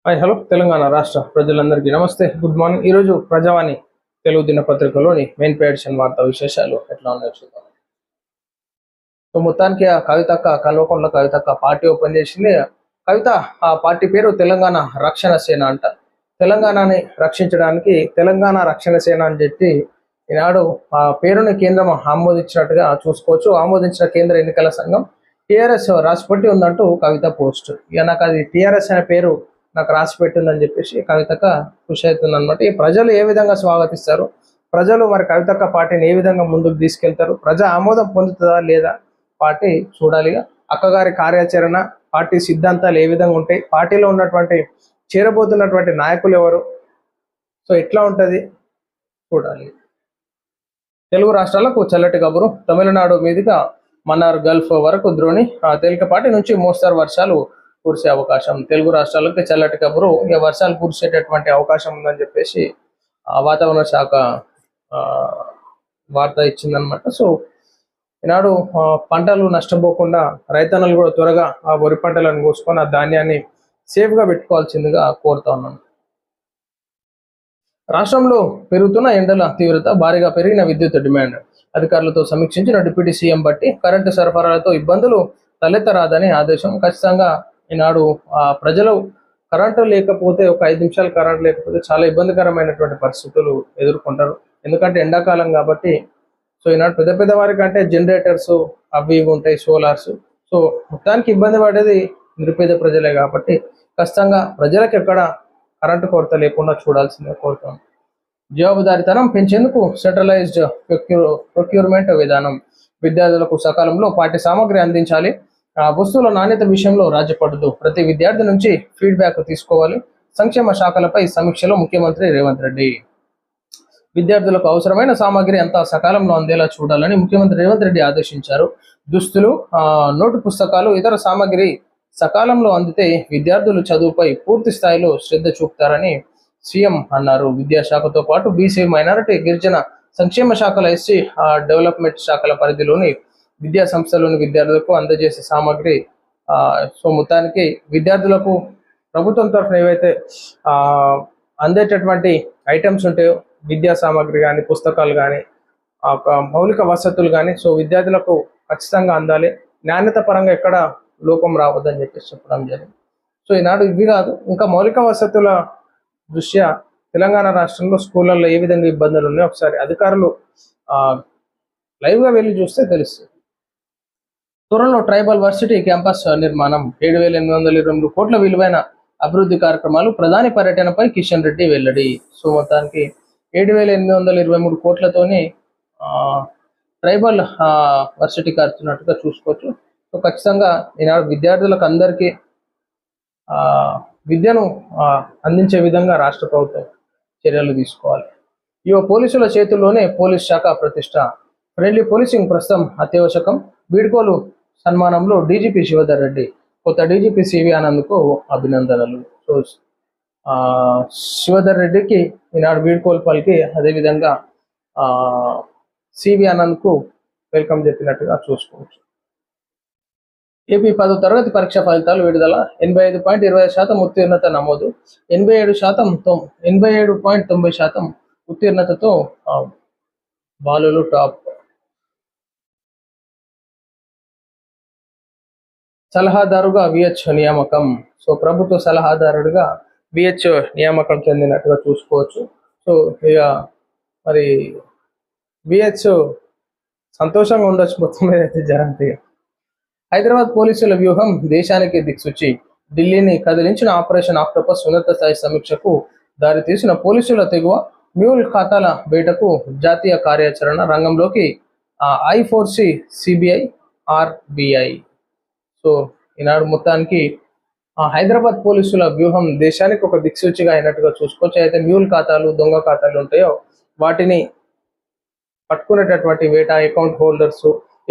Hi hello Telangana రాష్ట్ర ప్రజలందరికీ నమస్తే, గుడ్ మార్నింగ్. ఈరోజు ప్రజావాణి తెలుగు దినపత్రికలోని మెయిన్ పేడిషన్ వార్తా విశేషాలు ఎట్లా ఉన్నాయో చూద్దాం. సో మొత్తానికి ఆ కవితక్క కల్వకుంట్ల కవితక్క పార్టీ ఓపెన్ చేసింది. కవిత ఆ పార్టీ పేరు తెలంగాణ రక్షణ సేన అంట. తెలంగాణని రక్షించడానికి తెలంగాణ రక్షణ సేన అని చెప్పి ఈనాడు ఆ పేరుని కేంద్రం ఆమోదించినట్టుగా చూసుకోవచ్చు. ఆమోదించిన కేంద్ర ఎన్నికల సంఘం టిఆర్ఎస్ రాసిపెట్టి ఉందంటూ కవిత పోస్ట్. ఇక నాకు అది టిఆర్ఎస్ అనే పేరు నాకు రాసి పెట్టిందని చెప్పేసి కవితక్క ఖుషి అవుతుంది అనమాట. ఈ ప్రజలు ఏ విధంగా స్వాగతిస్తారు, ప్రజలు మరి కవితక్క పార్టీని ఏ విధంగా ముందుకు తీసుకెళ్తారు, ప్రజా ఆమోదం పొందుతుందా లేదా పార్టీ చూడాలిగా. అక్కగారి కార్యాచరణ, పార్టీ సిద్ధాంతాలు ఏ విధంగా ఉంటాయి, పార్టీలో ఉన్నటువంటి చేరబోతున్నటువంటి నాయకులు ఎవరు, సో ఎట్లా ఉంటుంది చూడాలి. తెలుగు రాష్ట్రాలకు చల్లటి కబురు. తమిళనాడు మీదుగా మన్నార్ గల్ఫ్ వరకు ద్రోణి తేలికపాటి నుంచి మోస్తరు వర్షాలు కురిసే అవకాశం. తెలుగు రాష్ట్రాలకు చల్లటి కబురు. ఇక వర్షాలు కురిసేటటువంటి అవకాశం ఉందని చెప్పేసి వాతావరణ శాఖ వార్త ఇచ్చిందనమాట. సో ఈనాడు పంటలు నష్టపోకుండా రైతన్నలు కూడా త్వరగా ఆ వరి పంటలను కోసుకొని ఆ ధాన్యాన్ని సేఫ్గా పెట్టుకోవాల్సిందిగా కోరుతా ఉన్నాను. రాష్ట్రంలో పెరుగుతున్న ఎండల తీవ్రత, భారీగా పెరిగిన విద్యుత్ డిమాండ్. అధికారులతో సమీక్షించిన డిప్యూటీ సీఎం బట్టి కరెంటు సరఫరాలతో ఇబ్బందులు తలెత్తరాదని ఆదేశం. ఖచ్చితంగా ఈనాడు ప్రజలు కరెంటు లేకపోతే, ఒక 5 నిమిషాలు కరెంటు లేకపోతే చాలా ఇబ్బందికరమైనటువంటి పరిస్థితులు ఎదుర్కొంటారు. ఎందుకంటే ఎండాకాలం కాబట్టి. సో ఈనాడు పెద్ద పెద్ద వారికి అంటే జనరేటర్స్ అవి ఇవి ఉంటాయి, సోలార్స్. సో మొత్తానికి ఇబ్బంది పడేది నిరుపేద ప్రజలే కాబట్టి ఖచ్చితంగా ప్రజలకు ఎక్కడ కరెంటు కొరత లేకుండా చూడాల్సిందిగా కోరుతాం. జవాబుదారీతనం పెంచేందుకు సెంట్రలైజ్డ్ ప్రొక్యూర్మెంట్ విధానం. విద్యార్థులకు సకాలంలో పాఠ్య సామగ్రి అందించాలి. వస్తువుల నాణ్యత విషయంలో రాజపడదు. ప్రతి విద్యార్థి నుంచి ఫీడ్బ్యాక్ తీసుకోవాలి. సంక్షేమ శాఖలపై సమీక్షలో ముఖ్యమంత్రి రేవంత్ రెడ్డి. విద్యార్థులకు అవసరమైన సామాగ్రి అంతా సకాలంలో అందేలా చూడాలని ముఖ్యమంత్రి రేవంత్ రెడ్డి ఆదేశించారు. దుస్తులు, నోటు పుస్తకాలు, ఇతర సామాగ్రి సకాలంలో అందితే విద్యార్థులు చదువుపై పూర్తి స్థాయిలో శ్రద్ధ చూపుతారని సీఎం అన్నారు. విద్యాశాఖతో పాటు బీసీ, మైనారిటీ, గిరిజన సంక్షేమ శాఖల, ఎస్సీ డెవలప్మెంట్ శాఖల పరిధిలోని విద్యా సంస్థలోని విద్యార్థులకు అందజేసే సామాగ్రి సో మొత్తానికి విద్యార్థులకు ప్రభుత్వం తరఫున ఏవైతే అందేటటువంటి ఐటమ్స్ ఉంటాయో, విద్యా సామాగ్రి కానీ, పుస్తకాలు కానీ, మౌలిక వసతులు కానీ, సో విద్యార్థులకు ఖచ్చితంగా అందాలి. నాణ్యత పరంగా ఎక్కడ లోపం రావద్దని చెప్పేసి చెప్పడం జరిగింది. సో ఈనాడు ఇవి కాదు, ఇంకా మౌలిక వసతుల దృష్ట్యా తెలంగాణ రాష్ట్రంలో స్కూళ్ళల్లో ఏ విధంగా ఇబ్బందులు ఉన్నాయో ఒకసారి అధికారులు లైవ్గా వెళ్ళి చూస్తే తెలుస్తుంది. త్వరలో ట్రైబల్ వర్సిటీ క్యాంపస్ నిర్మాణం. 7,823 కోట్ల విలువైన అభివృద్ధి కార్యక్రమాలు. ప్రధాని పర్యటనపై కిషన్ రెడ్డి వెల్లడి. సో మొత్తానికి 7,823 కోట్లతోని ట్రైబల్ వర్సిటీ కడుతున్నట్టుగా చూసుకోవచ్చు. సో ఖచ్చితంగా ఈనాడు విద్యార్థులకు అందరికీ విద్యను అందించే విధంగా రాష్ట్ర ప్రభుత్వం చర్యలు తీసుకోవాలి. యువ పోలీసుల చేతుల్లోనే పోలీస్ శాఖ ప్రతిష్ట. ఫ్రెండ్లీ పోలీసింగ్ ప్రస్తుతం అత్యవసరం. వీడ్కోలు సన్మానంలో డీజీపీ శివధర్ రెడ్డి. కొత్త డీజీపీ సివి ఆనంద్కు అభినందనలు. సో శివధర్ రెడ్డికి ఈనాడు వీడ్కోలు పలికి, అదేవిధంగా సివి ఆనంద్కు వెల్కమ్ చెప్పినట్టుగా చూసుకోవచ్చు. ఏపీ 10వ తరగతి పరీక్ష ఫలితాలు విడుదల. 85.25% ఉత్తీర్ణత నమోదు. 87.90% ఉత్తీర్ణతతో బాలులు టాప్. సలహాదారుగా విహెచ్ నియామకం. సో ప్రభుత్వ సలహాదారుడిగా విహెచ్ నియామకం చెందినట్టుగా చూసుకోవచ్చు. సో ఇక మరి విహెచ్ సంతోషంగా ఉండొచ్చు మొత్తం మీద అయితే జరంతి. హైదరాబాద్ పోలీసుల వ్యూహం దేశానికి దిక్సూచి. ఢిల్లీని కదిలించిన ఆపరేషన్ ఆక్టోపస్ ఉన్నత స్థాయి సమీక్షకు దారితీసిన పోలీసుల తెగువ. మ్యూల్ ఖాతాల బయటకు జాతీయ కార్యాచరణ రంగంలోకి I4C, సిబిఐ, ఆర్బిఐ. సో ఈనాడు మొత్తానికి హైదరాబాద్ పోలీసుల వ్యూహం దేశానికి ఒక దిక్సూచిగా అయినట్టుగా చూసుకోవచ్చు. అయితే మ్యూల్ ఖాతాలు, దొంగ ఖాతాలు ఉంటాయో వాటిని పట్టుకునేటటువంటి వేటా, అకౌంట్ హోల్డర్స్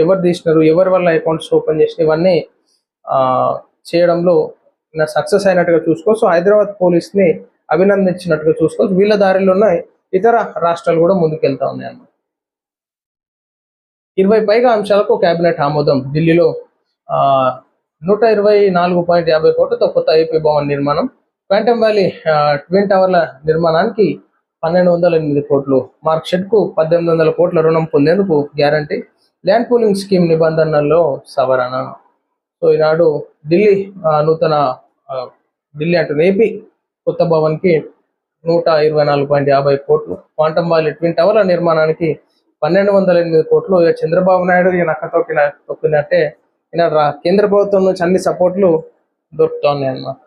ఎవరు తీసినారు, ఎవరి వల్ల అకౌంట్స్ ఓపెన్ చేసిన, ఇవన్నీ చేయడంలో సక్సెస్ అయినట్టుగా చూసుకోవచ్చు. హైదరాబాద్ పోలీస్ని అభినందించినట్టుగా చూసుకోవచ్చు. వీళ్ళ దారిలో ఉన్నాయి ఇతర రాష్ట్రాలు కూడా ముందుకెళ్తా ఉన్నాయి అన్నమాట. 20 పైగా అంశాలకు కేబినెట్ ఆమోదం. ఢిల్లీలో 124.50 కోట్లతో కొత్త ఏపీ భవన్ నిర్మాణం. క్వాంటమ్ వ్యాలీ ట్విన్ టవర్ల నిర్మాణానికి 1208 కోట్లు, మార్క్ షెడ్ కు 1800 కోట్ల రుణం పొందేందుకు గ్యారంటీ, ల్యాండ్ పూలింగ్ స్కీమ్ నిబంధనల్లో సవరణ. సో ఈనాడు ఢిల్లీ నూతన ఢిల్లీ అంటున్న ఏపీ కొత్త భవన్కి 124.50 కోట్లు, క్వాంటమ్ వ్యాలీ ట్విన్ టవర్ల నిర్మాణానికి 1208 కోట్లు. ఇక చంద్రబాబు నాయుడు ఈయన తొక్కినట్టే ఈయన కేంద్ర ప్రభుత్వం నుంచి అన్ని సపోర్ట్లు దొరుకుతున్నాయి అన్నమాట.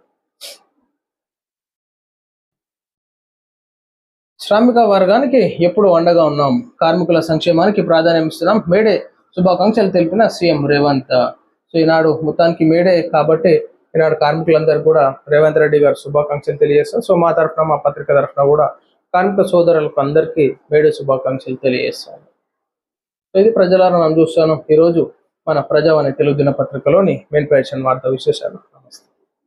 శ్రామిక వర్గానికి ఎప్పుడు అండగా ఉన్నాం, కార్మికుల సంక్షేమానికి ప్రాధాన్యం ఇస్తున్నాం, మేడే శుభాకాంక్షలు తెలిపిన సీఎం రేవంత్. సో ఈనాడు మొత్తానికి మేడే కాబట్టి ఈనాడు కార్మికులందరూ కూడా రేవంత్ రెడ్డి గారు శుభాకాంక్షలు తెలియజేస్తాం. సో మా తరఫున, మా పత్రిక తరఫున కూడా కార్మిక సోదరులకు అందరికీ మేడే శుభాకాంక్షలు తెలియజేస్తాను. సో ఇది ప్రజలను నేను చూస్తాను ఈరోజు మన ప్రజావాణి తెలుగు దినపత్రికలోని మెయిన్ పేషన్ వార్తా విశేషాలు. నమస్తే.